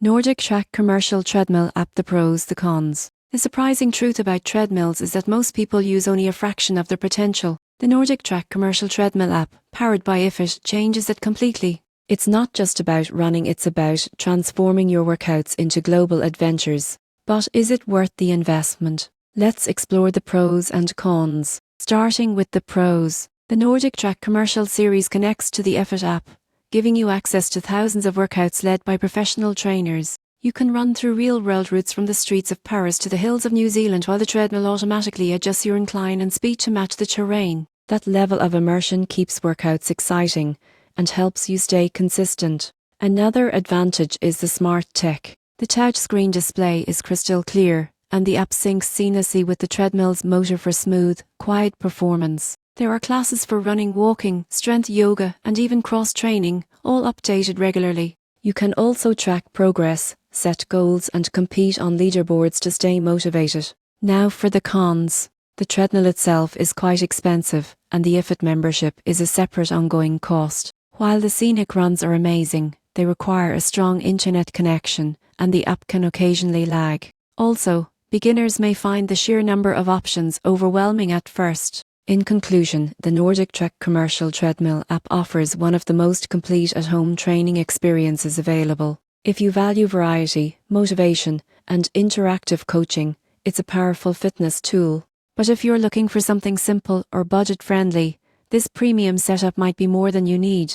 NordicTrack commercial treadmill app. The pros, the cons. The surprising truth about treadmills is that most people use only a fraction of their potential. The NordicTrack commercial treadmill app, powered by iFit, changes it completely. It's not just about running, it's about transforming your workouts into global adventures. But is it worth the investment? Let's explore the pros and cons. Starting with the pros. The NordicTrack commercial series connects to the iFit app, giving you access to thousands of workouts led by professional trainers. You can run through real-world routes from the streets of Paris to the hills of New Zealand, while the treadmill automatically adjusts your incline and speed to match the terrain. That level of immersion keeps workouts exciting and helps you stay consistent. Another advantage is the smart tech. The touchscreen display is crystal clear, and the app syncs seamlessly with the treadmill's motor for smooth, quiet performance. There are classes for running, walking, strength yoga, and even cross-training, all updated regularly. You can also track progress, set goals, and compete on leaderboards to stay motivated. Now for the cons. The treadmill itself is quite expensive, and the iFit membership is a separate ongoing cost. While the scenic runs are amazing, they require a strong internet connection, and the app can occasionally lag. Also, beginners may find the sheer number of options overwhelming at first. In conclusion, the NordicTrack commercial treadmill app offers one of the most complete at-home training experiences available. If you value variety, motivation, and interactive coaching, it's a powerful fitness tool. But if you're looking for something simple or budget-friendly, this premium setup might be more than you need.